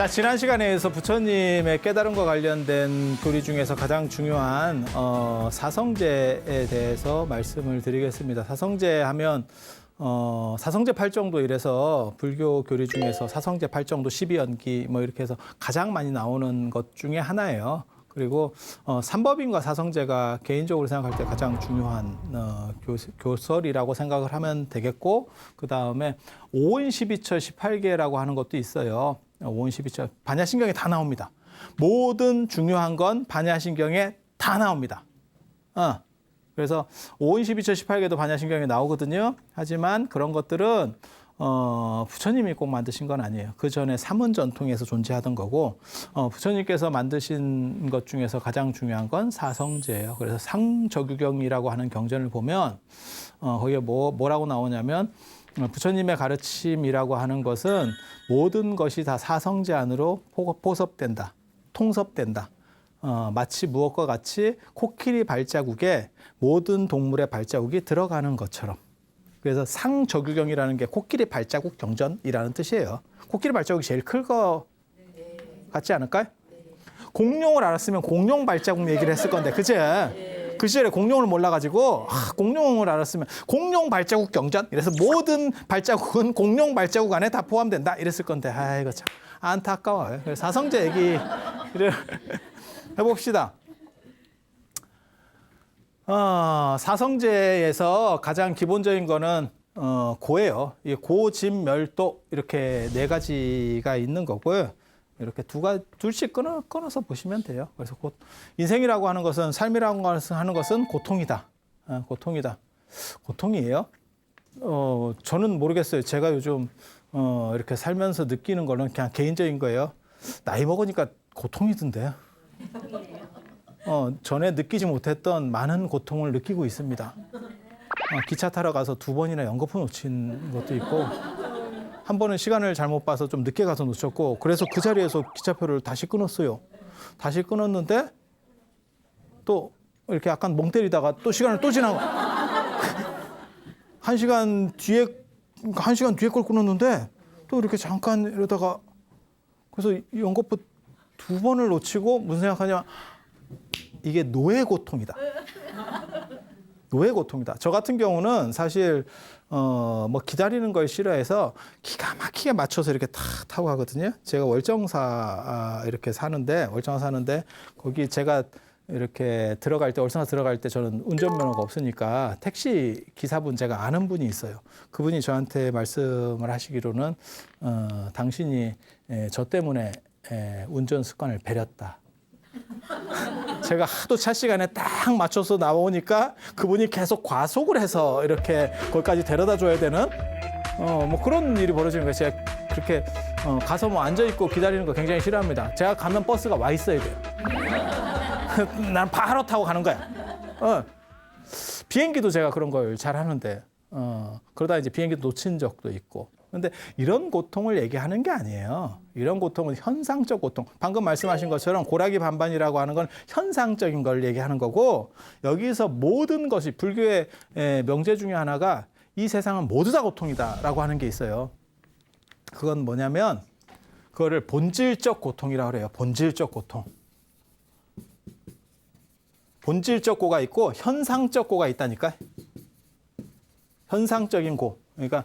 자, 지난 시간에서 부처님의 깨달음과 관련된 교리 중에서 가장 중요한 사성제에 대해서 말씀을 드리겠습니다. 사성제 하면 사성제 8정도 이래서 불교 교리 중에서 사성제 8정도 12연기 뭐 이렇게 해서 가장 많이 나오는 것 중에 하나예요. 그리고 삼법인과 사성제가 개인적으로 생각할 때 가장 중요한 교설이라고 생각을 하면 되겠고, 그 다음에 오은 12처 18개라고 하는 것도 있어요. 오은 12처 반야신경에 다 나옵니다. 모든 중요한 건 반야신경에 다 나옵니다. 그래서 오은 12처 18개도 반야신경에 나오거든요. 하지만 그런 것들은 부처님이 꼭 만드신 건 아니에요. 그 전에 삼은 전통에서 존재하던 거고, 부처님께서 만드신 것 중에서 가장 중요한 건 사성제예요. 그래서 상저규경이라고 하는 경전을 보면 거기에 뭐라고 나오냐면, 부처님의 가르침이라고 하는 것은 모든 것이 다 사성제 안으로 포섭된다, 통섭된다. 마치 무엇과 같이 코끼리 발자국에 모든 동물의 발자국이 들어가는 것처럼. 그래서 상저규경이라는 게 코끼리 발자국 경전이라는 뜻이에요. 코끼리 발자국이 제일 클 거 같지 않을까요? 공룡을 알았으면 공룡 발자국 얘기를 했을 건데, 그치? 그 시절에 공룡을 몰라가지고 공룡을 알았으면 공룡 발자국 경전? 이래서 모든 발자국은 공룡 발자국 안에 다 포함된다 이랬을 건데, 아이고 참 안타까워요. 그래서 사성제 얘기를 해봅시다. 사성제에서 가장 기본적인 거는 고예요. 이 고, 진, 멸도 이렇게 네 가지가 있는 거고요. 이렇게 둘씩 끊어서 보시면 돼요. 그래서 인생이라고 하는 것은, 삶이라고 하는 것은 고통이다. 고통이다. 고통이에요? 저는 모르겠어요. 제가 요즘 이렇게 살면서 느끼는 거는 그냥 개인적인 거예요. 나이 먹으니까 고통이던데. 전에 느끼지 못했던 많은 고통을 느끼고 있습니다. 기차 타러 가서 2번이나 연거푸 놓친 것도 있고, 한 번은 시간을 잘못 봐서 좀 늦게 가서 놓쳤고, 그래서 그 자리에서 기차표를 다시 끊었어요. 다시 끊었는데 또 이렇게 약간 멍 때리다가 또 시간을 또 지나고 한 시간 뒤에 걸 끊었는데 또 이렇게 잠깐 이러다가, 그래서 연거푸 2번을 놓치고 무슨 생각하냐면, 이게 노예 고통이다. 노예 고통이다. 저 같은 경우는 사실 뭐 기다리는 걸 싫어해서 기가 막히게 맞춰서 이렇게 탁 타고 가거든요. 제가 월정사 이렇게 사는데 거기 제가 이렇게 월정사 들어갈 때 저는 운전면허가 없으니까 택시 기사분, 제가 아는 분이 있어요. 그분이 저한테 말씀을 하시기로는 당신이 저 때문에 운전 습관을 배렸다. 제가 하도 차 시간에 딱 맞춰서 나오니까 그분이 계속 과속을 해서 이렇게 거기까지 데려다 줘야 되는 뭐 그런 일이 벌어지는 거예요. 제가 그렇게 가서 뭐 앉아 있고 기다리는 거 굉장히 싫어합니다. 제가 가면 버스가 와 있어야 돼요. 난 바로 타고 가는 거야. 비행기도 제가 그런 걸 잘 하는데 그러다 이제 비행기 놓친 적도 있고. 근데 이런 고통을 얘기하는 게 아니에요. 이런 고통은 현상적 고통. 방금 말씀하신 것처럼 고라기 반반이라고 하는 건 현상적인 걸 얘기하는 거고, 여기서 모든 것이, 불교의 명제 중에 하나가 이 세상은 모두 다 고통이다라고 하는 게 있어요. 그건 뭐냐면 그거를 본질적 고통이라고 그래요. 본질적 고통. 본질적 고가 있고 현상적 고가 있다니까. 현상적인 고. 그러니까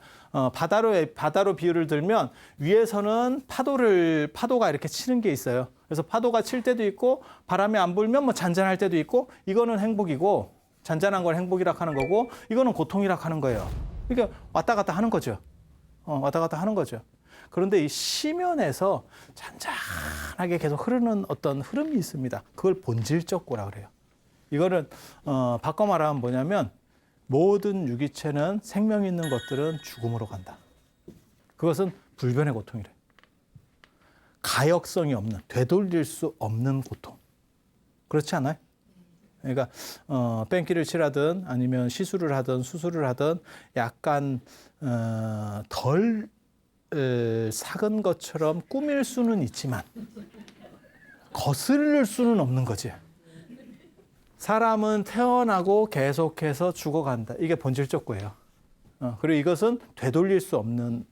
바다로 비유를 들면, 위에서는 파도가 이렇게 치는 게 있어요. 그래서 파도가 칠 때도 있고, 바람이 안 불면 뭐 잔잔할 때도 있고, 이거는 행복이고, 잔잔한 걸 행복이라고 하는 거고, 이거는 고통이라고 하는 거예요. 그러니까 왔다 갔다 하는 거죠. 왔다 갔다 하는 거죠. 그런데 이 시면에서 잔잔하게 계속 흐르는 어떤 흐름이 있습니다. 그걸 본질적 고라 그래요. 이거는 바꿔 말하면 뭐냐면, 모든 유기체는, 생명 있는 것들은 죽음으로 간다. 그것은 불변의 고통이래. 가역성이 없는, 되돌릴 수 없는 고통. 그렇지 않아요? 그러니까 뺑기를 칠하든 아니면 시술을 하든 수술을 하든 약간 덜 삭은 것처럼 꾸밀 수는 있지만 거스를 수는 없는 거지. 사람은 태어나고 계속해서 죽어간다. 이게 본질적 거예요. 그리고 이것은 되돌릴 수 없는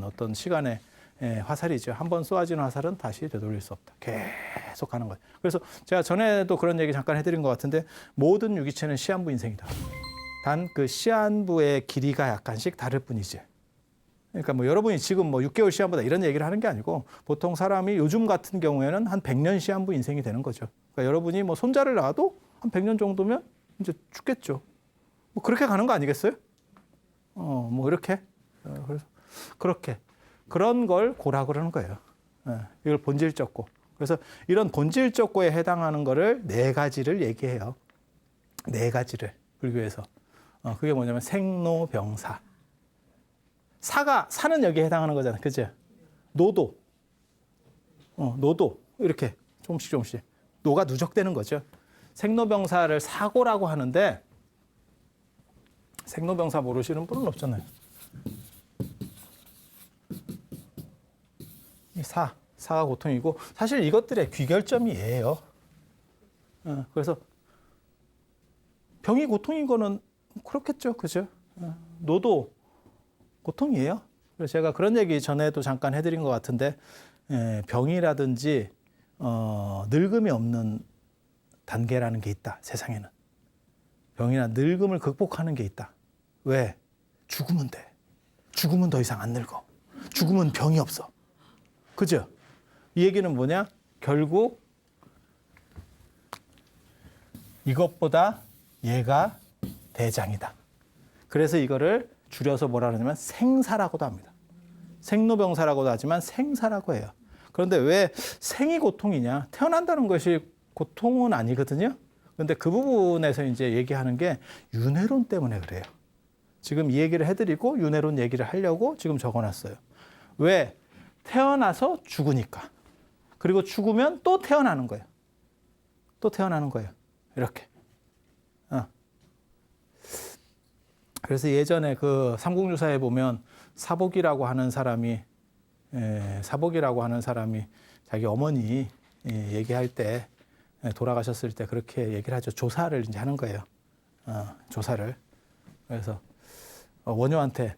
어떤 시간의 화살이죠. 한번 쏘아진 화살은 다시 되돌릴 수 없다. 계속 가는 거예요. 그래서 제가 전에도 그런 얘기 잠깐 해드린 것 같은데 모든 유기체는 시한부 인생이다. 단 그 시한부의 길이가 약간씩 다를 뿐이지. 그러니까 뭐 여러분이 지금 뭐 6개월 시한부다 이런 얘기를 하는 게 아니고 보통 사람이 요즘 같은 경우에는 한 100년 시한부 인생이 되는 거죠. 그러니까 여러분이 뭐 손자를 낳아도 한 100년 정도면 이제 죽겠죠. 뭐 그렇게 가는 거 아니겠어요? 뭐 이렇게. 그래서 그렇게 그런 걸 고라 그러는 거예요. 이걸 본질적 고. 그래서 이런 본질적 고에 해당하는 거를 네 가지를 얘기해요. 네 가지를 불교에서. 그게 뭐냐면 생로병사. 사는 여기에 해당하는 거잖아요. 그죠? 노도. 노도. 이렇게 조금씩. 노가 누적되는 거죠. 생로병사를 사고라고 하는데 생로병사 모르시는 분은 없잖아요. 이 사가 고통이고 사실 이것들의 귀결점이에요. 그래서 병이 고통인 거는 그렇겠죠. 그죠? 노도 고통이에요. 그래서 제가 그런 얘기 전에도 잠깐 해드린 것 같은데 병이라든지 늙음이 없는 단계라는 게 있다. 세상에는. 병이나 늙음을 극복하는 게 있다. 왜? 죽으면 돼. 죽으면 더 이상 안 늙어. 죽으면 병이 없어. 그죠? 이 얘기는 뭐냐? 결국 이것보다 얘가 대장이다. 그래서 이거를 줄여서 뭐라 그러냐면 생사라고도 합니다. 생로병사라고도 하지만 생사라고 해요. 그런데 왜 생이 고통이냐? 태어난다는 것이 고통은 아니거든요. 그런데 그 부분에서 이제 얘기하는 게 윤회론 때문에 그래요. 지금 이 얘기를 해드리고 윤회론 얘기를 하려고 지금 적어놨어요. 왜? 태어나서 죽으니까. 그리고 죽으면 또 태어나는 거예요. 또 태어나는 거예요. 이렇게. 그래서 예전에 그 삼국유사에 보면 사복이라고 하는 사람이 자기 어머니 얘기할 때 돌아가셨을 때 그렇게 얘기를 하죠. 조사를 이제 하는 거예요. 조사를. 그래서 원효한테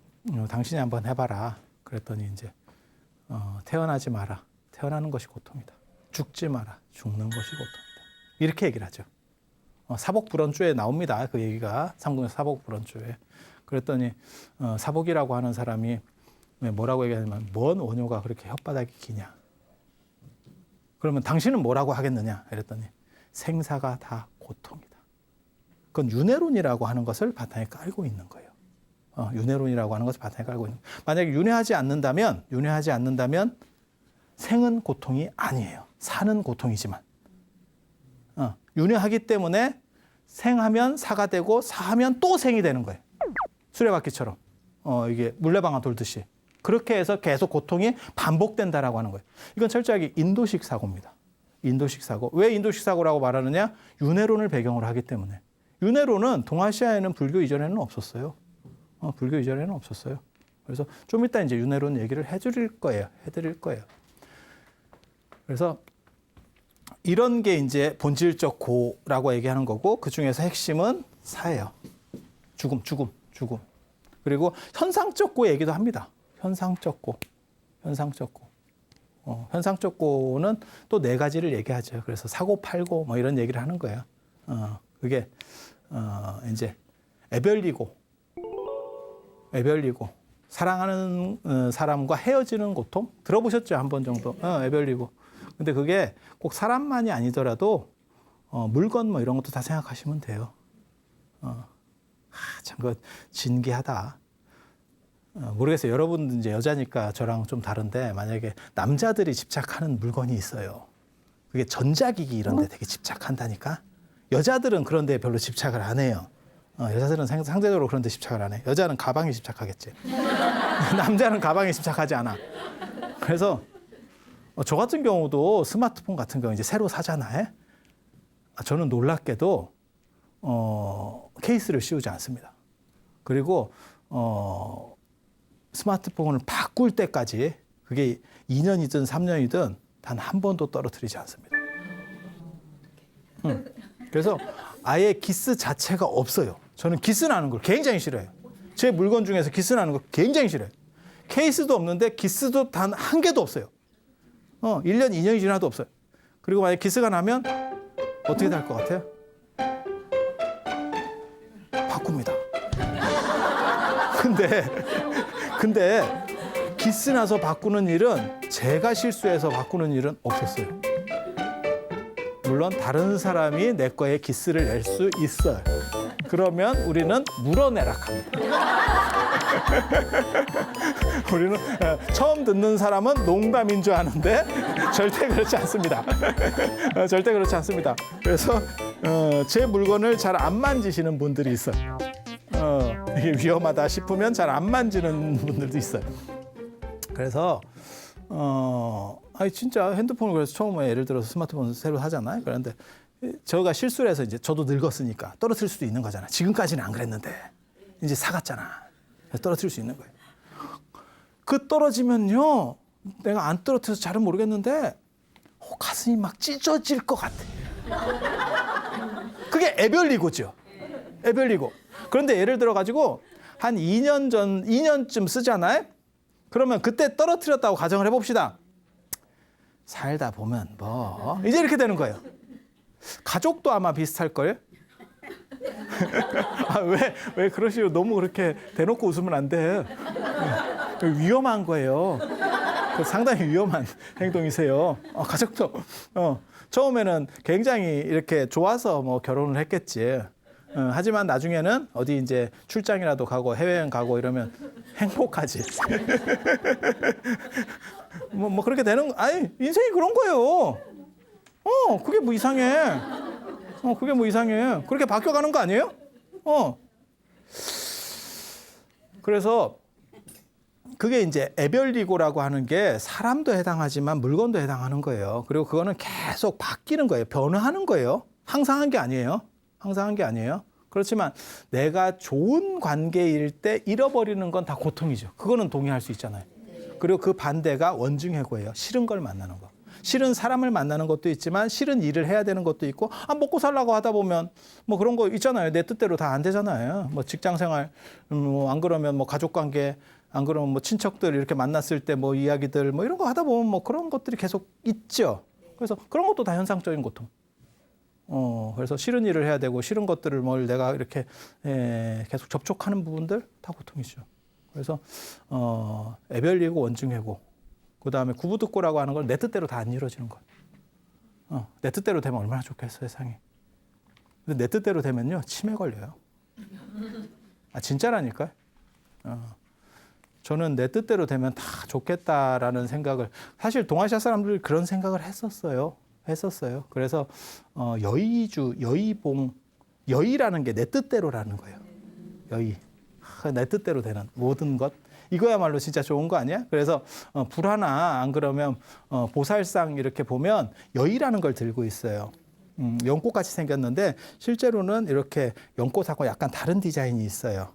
당신이 한번 해봐라. 그랬더니 이제 태어나지 마라. 태어나는 것이 고통이다. 죽지 마라. 죽는 것이 고통이다. 이렇게 얘기를 하죠. 사복불언주에 나옵니다. 그 얘기가 삼국유 사복불언주에. 그랬더니 사복이라고 하는 사람이 뭐라고 얘기하냐면 뭔 원효가 그렇게 혓바닥이 기냐. 그러면 당신은 뭐라고 하겠느냐. 이랬더니 생사가 다 고통이다. 그건 윤회론이라고 하는 것을 바탕에 깔고 있는 거예요. 윤회론이라고 하는 것을 바탕에 깔고 있는 거예요. 만약에 윤회하지 않는다면 생은 고통이 아니에요. 사는 고통이지만. 윤회하기 때문에 생하면 사가 되고 사하면 또 생이 되는 거예요. 수레바퀴처럼. 이게 물레방아 돌듯이. 그렇게 해서 계속 고통이 반복된다라고 하는 거예요. 이건 철저하게 인도식 사고입니다. 인도식 사고. 왜 인도식 사고라고 말하느냐? 윤회론을 배경으로 하기 때문에. 윤회론은 동아시아에는 불교 이전에는 없었어요. 불교 이전에는 없었어요. 그래서 좀 이따 이제 윤회론 얘기를 해드릴 거예요. 그래서 이런 게 이제 본질적 고라고 얘기하는 거고 그 중에서 핵심은 사예요. 죽음. 그리고 현상적 고 얘기도 합니다. 현상적 고. 현상적 고는 또 네 가지를 얘기하죠. 그래서 사고, 팔고 뭐 이런 얘기를 하는 거예요. 그게 이제 애별리고 사랑하는 사람과 헤어지는 고통 들어보셨죠? 한 번 정도. 애별리고. 근데 그게 꼭 사람만이 아니더라도 물건 뭐 이런 것도 다 생각하시면 돼요. 참 그 진기하다. 모르겠어요. 여러분 이제 여자니까 저랑 좀 다른데 만약에 남자들이 집착하는 물건이 있어요. 그게 전자기기 이런 데 되게 집착한다니까. 여자들은 그런 데 별로 집착을 안 해요. 여자들은 상대적으로 그런 데 집착을 안 해. 여자는 가방에 집착하겠지. 남자는 가방에 집착하지 않아. 그래서 저 같은 경우도 스마트폰 같은 경우 이제 새로 사잖아요. 저는 놀랍게도 케이스를 씌우지 않습니다. 그리고 스마트폰을 바꿀 때까지 그게 2년이든 3년이든 단 한 번도 떨어뜨리지 않습니다. 그래서 아예 기스 자체가 없어요. 저는 기스 나는 걸 굉장히 싫어해요. 제 물건 중에서 기스 나는 거 굉장히 싫어해요. 케이스도 없는데 기스도 단 한 개도 없어요. 1년, 2년이 지나도 없어요. 그리고 만약에 기스가 나면 어떻게 될 것 같아요? 바꿉니다. 근데 기스 나서 바꾸는 일은 제가 실수해서 바꾸는 일은 없었어요. 물론 다른 사람이 내 거에 기스를 낼 수 있어요. 그러면 우리는 물어내락 합니다. 우리는 처음 듣는 사람은 농담인 줄 아는데 절대 그렇지 않습니다. 절대 그렇지 않습니다. 그래서 제 물건을 잘 안 만지시는 분들이 있어요. 이게 위험하다 싶으면 잘 안 만지는 분들도 있어요. 그래서 아니 진짜 핸드폰을 그래서 처음에 예를 들어서 스마트폰 새로 하잖아요. 그런데 저가 실수를 해서 이제 저도 늙었으니까 떨어뜨릴 수도 있는 거잖아. 지금까지는 안 그랬는데 이제 사갔잖아. 떨어뜨릴 수 있는 거예요. 그 떨어지면요, 내가 안 떨어뜨려서 잘은 모르겠는데 가슴이 막 찢어질 것 같아. 그게 에별리고죠. 에별리고. 그런데 예를 들어 가지고 한 2년쯤 쓰잖아요. 그러면 그때 떨어뜨렸다고 가정을 해봅시다. 살다 보면 뭐 이제 이렇게 되는 거예요. 가족도 아마 비슷할걸? 왜 그러시요? 너무 그렇게 대놓고 웃으면 안 돼. 위험한 거예요. 상당히 위험한 행동이세요. 가족도 처음에는 굉장히 이렇게 좋아서 뭐 결혼을 했겠지. 하지만 나중에는 어디 이제 출장이라도 가고 해외여행 가고 이러면 행복하지. 뭐 그렇게 되는, 아니, 인생이 그런 거예요. 그게 뭐 이상해. 그게 뭐 이상해. 그렇게 바뀌어가는 거 아니에요? 그래서 그게 이제 에별리고라고 하는 게 사람도 해당하지만 물건도 해당하는 거예요. 그리고 그거는 계속 바뀌는 거예요. 변화하는 거예요. 항상 한 게 아니에요. 항상 한 게 아니에요. 그렇지만 내가 좋은 관계일 때 잃어버리는 건 다 고통이죠. 그거는 동의할 수 있잖아요. 그리고 그 반대가 원중해고예요. 싫은 걸 만나는 거. 싫은 사람을 만나는 것도 있지만 싫은 일을 해야 되는 것도 있고, 먹고 살라고 하다 보면 뭐 그런 거 있잖아요. 내 뜻대로 다 안 되잖아요. 뭐 직장 생활, 안 그러면 뭐 가족 관계, 안 그러면 뭐 친척들 이렇게 만났을 때 뭐 이야기들 뭐 이런 거 하다 보면 뭐 그런 것들이 계속 있죠. 그래서 그런 것도 다 현상적인 고통. 그래서 싫은 일을 해야 되고 싫은 것들을 뭘 내가 이렇게 계속 접촉하는 부분들 다 고통이죠. 그래서 애별리고 원중해고, 그 다음에 구부득고라고 하는 걸 내 뜻대로 다 안 이루어지는 것. 내 뜻대로 되면 얼마나 좋겠어 세상에. 근데 내 뜻대로 되면요 치매 걸려요. 진짜라니까요. 저는 내 뜻대로 되면 다 좋겠다라는 생각을, 사실 동아시아 사람들이 그런 생각을 했었어요. 그래서 여의주, 여의봉, 여의라는 게 내 뜻대로라는 거예요. 여의. 내 뜻대로 되는 모든 것. 이거야말로 진짜 좋은 거 아니야? 그래서 불 하나 안 그러면 보살상 이렇게 보면 여의라는 걸 들고 있어요. 연꽃같이 생겼는데 실제로는 이렇게 연꽃하고 약간 다른 디자인이 있어요.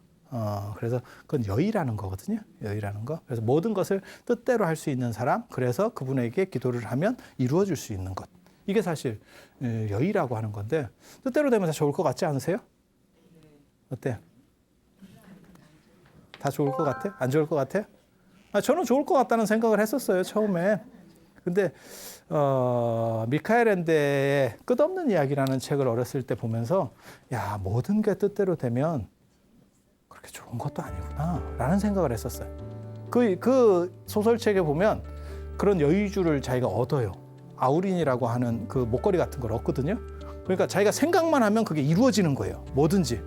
그래서 그건 여의라는 거거든요. 여의라는 거. 그래서 모든 것을 뜻대로 할 수 있는 사람, 그래서 그분에게 기도를 하면 이루어질 수 있는 것. 이게 사실 여의라고 하는 건데, 뜻대로 되면 다 좋을 것 같지 않으세요? 어때요? 다 좋을 것 같아? 안 좋을 것 같아? 저는 좋을 것 같다는 생각을 했었어요, 처음에. 근데 미카엘 엔데의 끝없는 이야기라는 책을 어렸을 때 보면서, 야, 모든 게 뜻대로 되면 그렇게 좋은 것도 아니구나 라는 생각을 했었어요. 그 소설책에 보면 그런 여의주를 자기가 얻어요. 아우린이라고 하는 그 목걸이 같은 걸 얻거든요. 그러니까 자기가 생각만 하면 그게 이루어지는 거예요. 뭐든지.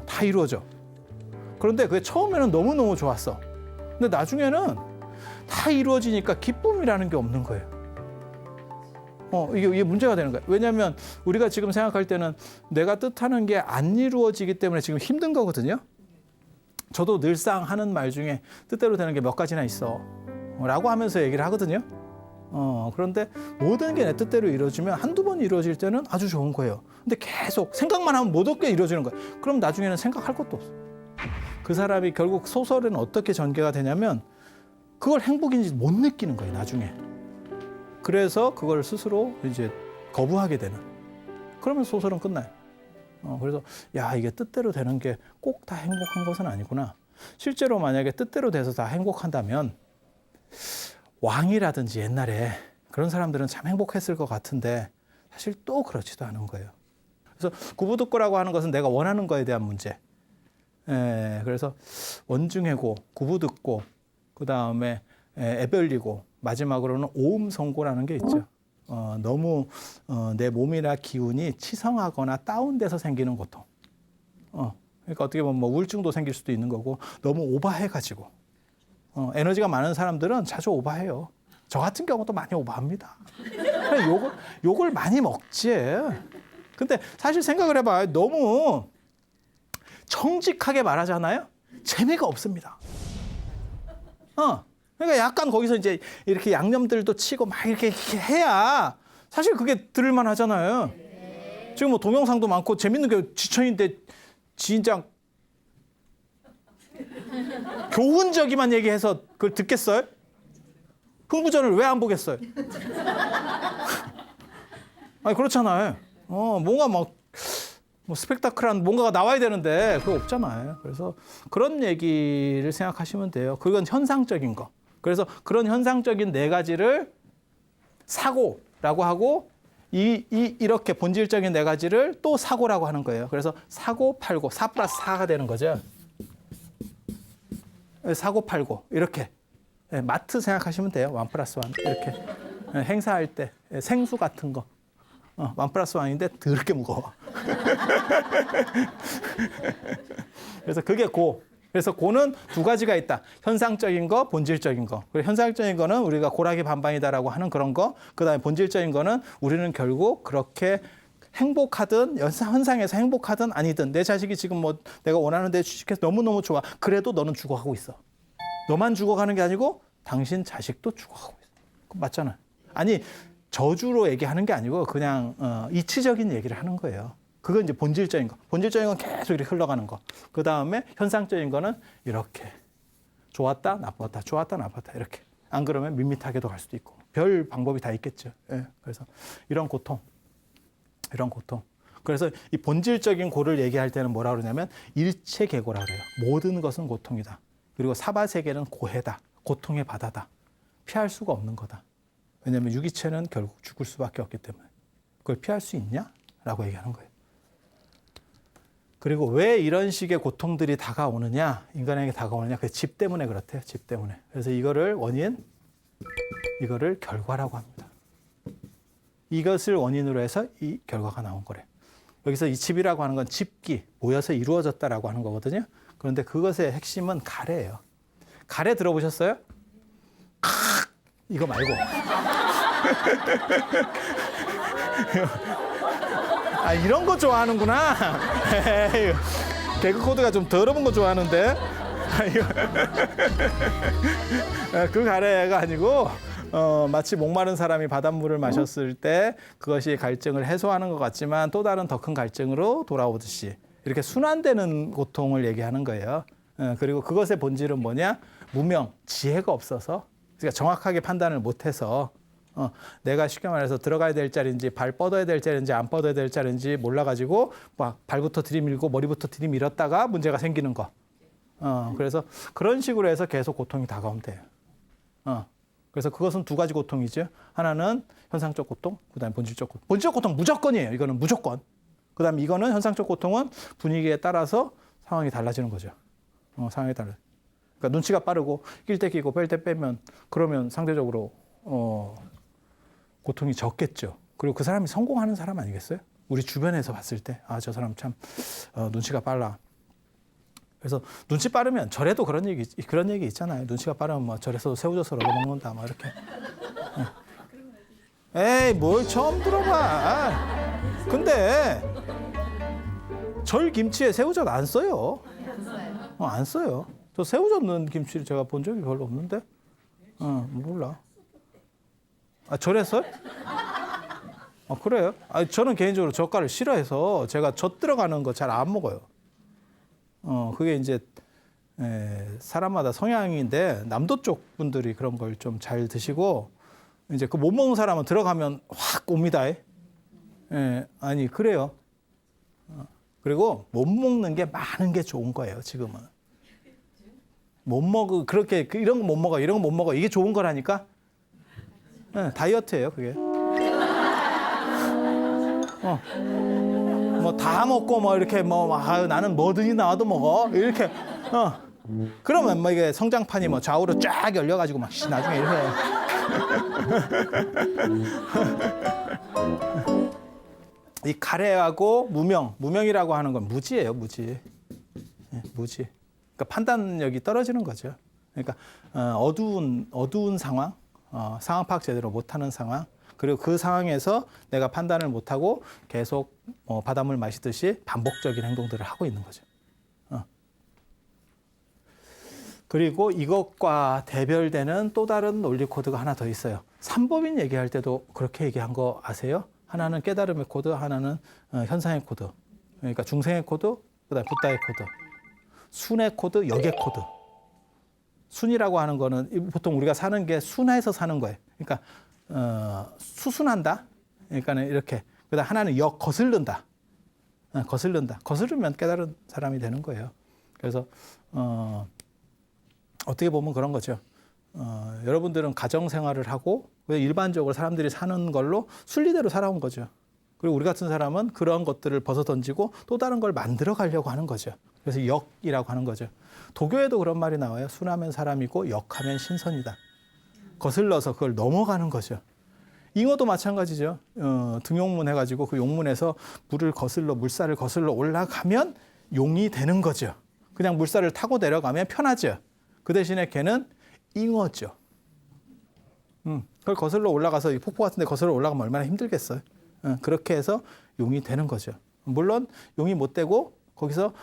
다 이루어져. 그런데 그게 처음에는 너무너무 좋았어. 근데 나중에는 다 이루어지니까 기쁨이라는 게 없는 거예요. 이게 문제가 되는 거예요. 왜냐하면 우리가 지금 생각할 때는 내가 뜻하는 게 안 이루어지기 때문에 지금 힘든 거거든요. 저도 늘상 하는 말 중에 뜻대로 되는 게 몇 가지나 있어 라고 하면서 얘기를 하거든요. 그런데 모든 게 내 뜻대로 이루어지면 한두 번 이루어질 때는 아주 좋은 거예요. 근데 계속 생각만 하면 모든 게 이루어지는 거예요. 그럼 나중에는 생각할 것도 없어. 그 사람이 결국 소설은 어떻게 전개가 되냐면 그걸 행복인지 못 느끼는 거예요, 나중에. 그래서 그걸 스스로 이제 거부하게 되는. 그러면 소설은 끝나요. 그래서 야, 이게 뜻대로 되는 게 꼭 다 행복한 것은 아니구나. 실제로 만약에 뜻대로 돼서 다 행복한다면 왕이라든지 옛날에 그런 사람들은 참 행복했을 것 같은데 사실 또 그렇지도 않은 거예요. 그래서 구부듣고라고 하는 것은 내가 원하는 거에 대한 문제. 그래서 원중해고, 구부듣고, 그 다음에 애벌리고, 마지막으로는 오음성고라는 게 있죠. 너무 내 몸이나 기운이 치성하거나 다운돼서 생기는 고통. 그러니까 어떻게 보면 뭐 우울증도 생길 수도 있는 거고 너무 오버해가지고 에너지가 많은 사람들은 자주 오버해요. 저 같은 경우도 많이 오버합니다. 욕을 많이 먹지. 근데 사실 생각을 해봐요. 너무 정직하게 말하잖아요. 재미가 없습니다. 그러니까 약간 거기서 이제 이렇게 양념들도 치고 막 이렇게 해야 사실 그게 들을만 하잖아요. 지금 뭐 동영상도 많고 재밌는 게 지천인데 진짜 교훈적이만 얘기해서 그걸 듣겠어요? 흥부전을 왜 안 보겠어요? 아니 그렇잖아요. 뭔가 뭐 스펙타클한 뭔가가 나와야 되는데 그거 없잖아요. 그래서 그런 얘기를 생각하시면 돼요. 그건 현상적인 거. 그래서 그런 현상적인 네 가지를 사고라고 하고 이렇게 본질적인 네 가지를 또 사고라고 하는 거예요. 그래서 사고, 팔고, 4+4가 되는 거죠. 사고, 팔고 이렇게 마트 생각하시면 돼요. 1+1 이렇게 행사할 때 생수 같은 거 1+1인데 더럽게 무거워. 그래서 그게 고. 그래서 고는 두 가지가 있다. 현상적인 거, 본질적인 거. 그리고 현상적인 거는 우리가 고락이 반반이다라고 하는 그런 거. 그다음에 본질적인 거는 우리는 결국 그렇게 행복하든 현상에서 행복하든 아니든 내 자식이 지금 뭐 내가 원하는 데 취직해서 너무너무 좋아. 그래도 너는 죽어가고 있어. 너만 죽어가는 게 아니고 당신 자식도 죽어가고 있어. 맞잖아요. 아니 저주로 얘기하는 게 아니고 그냥 이치적인 얘기를 하는 거예요. 그건 이제 본질적인 거. 본질적인 건 계속 이렇게 흘러가는 거. 그 다음에 현상적인 거는 이렇게 좋았다, 나빴다, 좋았다, 나빴다 이렇게. 안 그러면 밋밋하게도 갈 수도 있고. 별 방법이 다 있겠죠. 그래서 이런 고통. 그래서 이 본질적인 고를 얘기할 때는 뭐라 그러냐면 일체계고라 그래요. 모든 것은 고통이다. 그리고 사바세계는 고해다. 고통의 바다다. 피할 수가 없는 거다. 왜냐하면 유기체는 결국 죽을 수밖에 없기 때문에. 그걸 피할 수 있냐? 라고 얘기하는 거예요. 그리고 왜 이런 식의 고통들이 다가오느냐, 인간에게 다가오느냐, 그 집 때문에 그렇대요. 집 때문에. 그래서 이거를 원인, 이거를 결과라고 합니다. 이것을 원인으로 해서 이 결과가 나온 거래. 여기서 이 집이라고 하는 건 집기, 모여서 이루어졌다라고 하는 거거든요. 그런데 그것의 핵심은 가래예요. 가래 들어보셨어요? 이거 말고. 이런 거 좋아하는구나. 개그 코드가 좀 더러운 거 좋아하는데. 그 가래가 아니고 마치 목마른 사람이 바닷물을 마셨을 때 그것이 갈증을 해소하는 것 같지만 또 다른 더 큰 갈증으로 돌아오듯이 이렇게 순환되는 고통을 얘기하는 거예요. 그리고 그것의 본질은 뭐냐? 무명, 지혜가 없어서 그러니까 정확하게 판단을 못해서 내가 쉽게 말해서 들어가야 될 자리인지 발 뻗어야 될 자리인지 안 뻗어야 될 자리인지 몰라가지고 막 발부터 들이밀고 머리부터 들이밀었다가 문제가 생기는 거. 그래서 그런 식으로 해서 계속 고통이 다가오면 돼요. 그래서 그것은 두 가지 고통이죠. 하나는 현상적 고통, 그다음에 본질적 고통. 본질적 고통 무조건이에요. 이거는 무조건. 그다음에 이거는 현상적 고통은 분위기에 따라서 상황이 달라지는 거죠. 상황이 달라. 그러니까 눈치가 빠르고 낄 때 끼고 뺄 때 빼면 그러면 상대적으로 고통이 적겠죠. 그리고 그 사람이 성공하는 사람 아니겠어요? 우리 주변에서 봤을 때 저 사람 참 눈치가 빨라. 그래서 눈치 빠르면 절에도 그런 얘기 있잖아요. 눈치가 빠르면 뭐 절에서도 새우젓을 얻어먹는다 막 이렇게. 에이 뭘 처음 들어봐. 근데 절 김치에 새우젓 안 써요. 안 써요. 저 새우젓 넣은 김치를 제가 본 적이 별로 없는데. 몰라. 절에서요? 그래요? 저는 개인적으로 젓갈을 싫어해서 제가 젓 들어가는 거 잘 안 먹어요. 그게 이제 사람마다 성향인데 남도 쪽 분들이 그런 걸 좀 잘 드시고 이제 그 못 먹는 사람은 들어가면 확 옵니다. 아니 그래요. 그리고 못 먹는 게 많은 게 좋은 거예요. 지금은. 못 먹어. 그렇게 이런 거 못 먹어. 이런 거 못 먹어. 이게 좋은 거라니까. 네, 다이어트예요, 그게. 뭐 다 먹고 뭐 이렇게 뭐 나는 뭐든지 나와도 먹어. 이렇게. 그러면 뭐 이게 성장판이 뭐 좌우로 쫙 열려가지고 막 나중에 이렇게. 이 가래하고 무명이라고 하는 건 무지예요, 무지. 네, 무지. 그러니까 판단력이 떨어지는 거죠. 그러니까 어두운 상황, 상황 파악 제대로 못하는 상황, 그리고 그 상황에서 내가 판단을 못하고 계속 바닷물 마시듯이 반복적인 행동들을 하고 있는 거죠. 그리고 이것과 대별되는 또 다른 논리 코드가 하나 더 있어요. 삼법인 얘기할 때도 그렇게 얘기한 거 아세요? 하나는 깨달음의 코드, 하나는 현상의 코드. 그러니까 중생의 코드, 그다음에 붓다의 코드. 순의 코드, 역의 코드. 순이라고 하는 거는 보통 우리가 사는 게 순해서 사는 거예요. 그러니까 수순한다. 그러니까 이렇게. 그다음 하나는 거슬른다. 거슬른다. 거스르면 깨달은 사람이 되는 거예요. 그래서 어떻게 보면 그런 거죠. 여러분들은 가정 생활을 하고 일반적으로 사람들이 사는 걸로 순리대로 살아온 거죠. 그리고 우리 같은 사람은 그런 것들을 벗어 던지고 또 다른 걸 만들어 가려고 하는 거죠. 그래서 역이라고 하는 거죠. 도교에도 그런 말이 나와요. 순하면 사람이고 역하면 신선이다. 거슬러서 그걸 넘어가는 거죠. 잉어도 마찬가지죠. 등용문 해가지고 그 용문에서 물살을 거슬러 올라가면 용이 되는 거죠. 그냥 물살을 타고 내려가면 편하죠. 그 대신에 걔는 잉어죠. 그걸 거슬러 올라가서 이 폭포 같은 데 거슬러 올라가면 얼마나 힘들겠어요. 그렇게 해서 용이 되는 거죠. 물론 용이 못 되고 거기서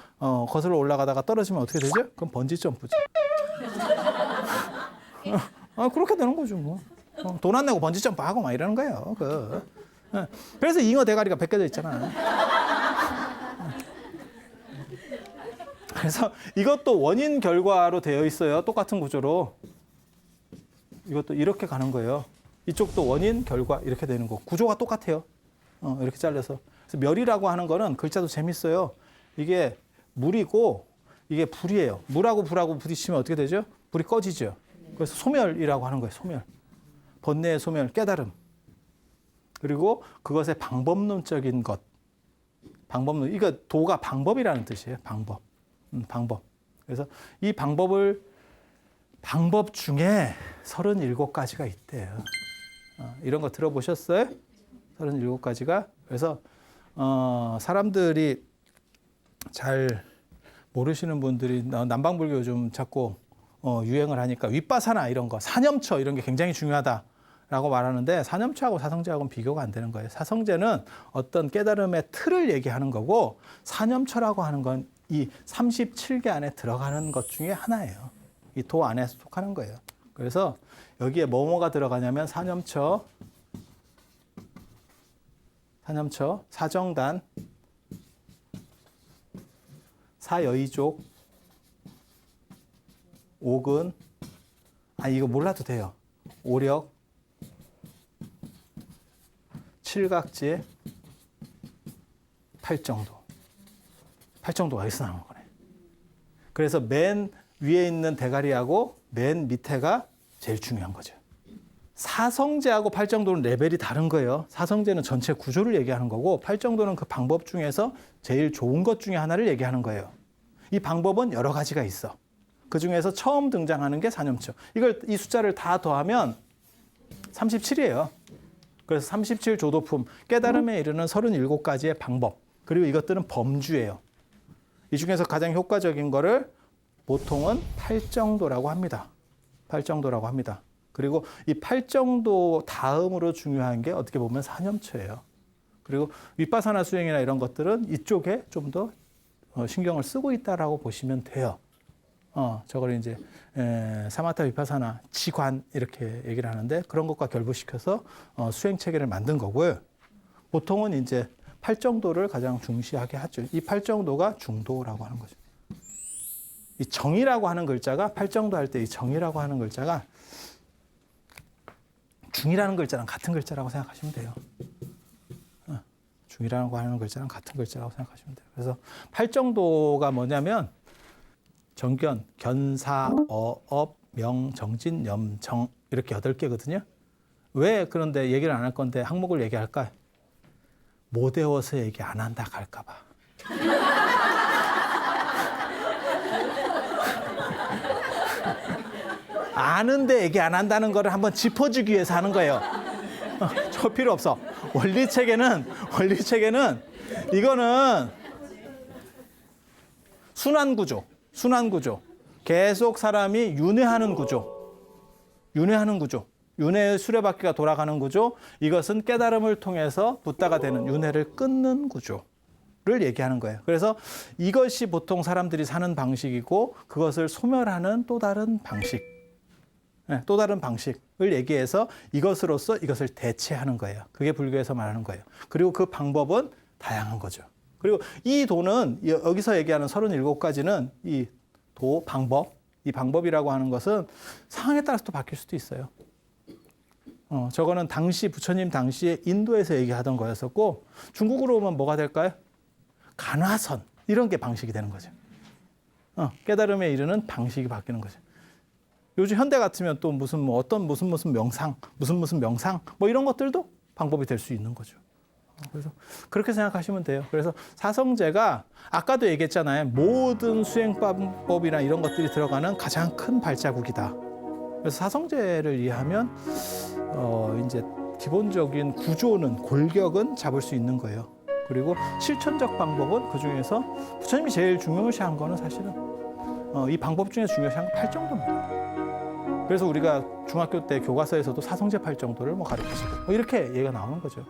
거슬러 올라가다가 떨어지면 어떻게 되죠? 그럼 번지 점프죠. 그렇게 되는 거죠. 뭐. 돈 안 내고 번지 점프하고 막 이러는 거예요. 그래서 잉어 대가리가 벗겨져 있잖아. 그래서 이것도 원인 결과로 되어 있어요. 똑같은 구조로. 이것도 이렇게 가는 거예요. 이쪽도 원인 결과 이렇게 되는 거. 구조가 똑같아요. 이렇게 잘려서. 그래서 멸이라고 하는 거는 글자도 재밌어요. 이게 물이고 이게 불이에요. 물하고 불하고 부딪히면 어떻게 되죠? 불이 꺼지죠. 그래서 소멸이라고 하는 거예요. 소멸. 번뇌의 소멸, 깨달음. 그리고 그것의 방법론적인 것. 방법론. 이거 도가 방법이라는 뜻이에요. 방법. 방법. 그래서 이 방법 중에 37가지가 있대요. 이런 거 들어보셨어요? 37가지가. 그래서 사람들이 잘 모르시는 분들이 남방불교 요즘 자꾸 유행을 하니까 윗바사나 이런 거, 사념처 이런 게 굉장히 중요하다라고 말하는데 사념처하고 사성제하고는 비교가 안 되는 거예요. 사성제는 어떤 깨달음의 틀을 얘기하는 거고 사념처라고 하는 건 이 37개 안에 들어가는 것 중에 하나예요. 이 도 안에 속하는 거예요. 그래서 여기에 뭐가 들어가냐면 사념처, 사정단, 사여의족, 오근, 이거 몰라도 돼요. 오력, 칠각지, 팔정도. 팔정도가 여기서 나오는 거네. 그래서 맨 위에 있는 대가리하고 맨 밑에가 제일 중요한 거죠. 사성제하고 팔정도는 레벨이 다른 거예요. 사성제는 전체 구조를 얘기하는 거고 팔정도는 그 방법 중에서 제일 좋은 것 중에 하나를 얘기하는 거예요. 이 방법은 여러 가지가 있어. 그 중에서 처음 등장하는 게 사념처. 이 숫자를 다 더하면 37이에요. 그래서 37 조도품, 깨달음에 이르는 37가지의 방법. 그리고 이것들은 범주예요. 이 중에서 가장 효과적인 거를 보통은 팔정도라고 합니다. 팔정도라고 합니다. 그리고 이 팔정도 다음으로 중요한 게 어떻게 보면 사념처예요. 그리고 윗바사나 수행이나 이런 것들은 이쪽에 좀 더 신경을 쓰고 있다라고 보시면 돼요. 저걸 이제 사마타 비파사나 지관 이렇게 얘기를 하는데 그런 것과 결부시켜서 수행 체계를 만든 거고요. 보통은 이제 팔정도를 가장 중시하게 하죠. 이 팔정도가 중도라고 하는 거죠. 이 정이라고 하는 글자가 팔정도 할 때 이 정이라고 하는 글자가 중이라는 글자랑 같은 글자라고 생각하시면 돼요. 중이라고 하는 글자랑 같은 글자라고 생각하시면 돼요. 그래서 팔정도가 뭐냐면 정견, 견사, 어업, 명, 정진, 염정 이렇게 8개거든요. 왜 그런데 얘기를 안 할 건데 항목을 얘기할까? 못 외워서 얘기 안 한다 할까 봐. 아는데 얘기 안 한다는 거를 한번 짚어주기 위해서 하는 거예요. 저 필요 없어. 원리체계는 이거는 순환 구조. 계속 사람이 윤회하는 구조. 윤회의 수레바퀴가 돌아가는 구조. 이것은 깨달음을 통해서 붓다가 되는 윤회를 끊는 구조를 얘기하는 거예요. 그래서 이것이 보통 사람들이 사는 방식이고 그것을 소멸하는 또 다른 방식을 얘기해서 이것으로서 이것을 대체하는 거예요. 그게 불교에서 말하는 거예요. 그리고 그 방법은 다양한 거죠. 그리고 이 도는 여기서 얘기하는 37가지는 이 방법이라고 하는 것은 상황에 따라서 또 바뀔 수도 있어요. 저거는 당시 부처님 당시에 인도에서 얘기하던 거였었고 중국으로 오면 뭐가 될까요? 간화선 이런 게 방식이 되는 거죠. 깨달음에 이르는 방식이 바뀌는 거죠. 요즘 현대 같으면 또 무슨 명상 뭐 이런 것들도 방법이 될 수 있는 거죠. 그래서 그렇게 생각하시면 돼요. 그래서 사성제가 아까도 얘기했잖아요. 모든 수행법이나 이런 것들이 들어가는 가장 큰 발자국이다. 그래서 사성제를 이해하면 이제 기본적인 구조는 골격은 잡을 수 있는 거예요. 그리고 실천적 방법은 그 중에서 부처님이 제일 중요시한 거는 사실은 이 방법 중에 중요시한 건 팔정도입니다. 그래서 우리가 중학교 때 교과서에서도 사성제 팔정도를 가르치시고 이렇게 얘기가 나오는 거죠.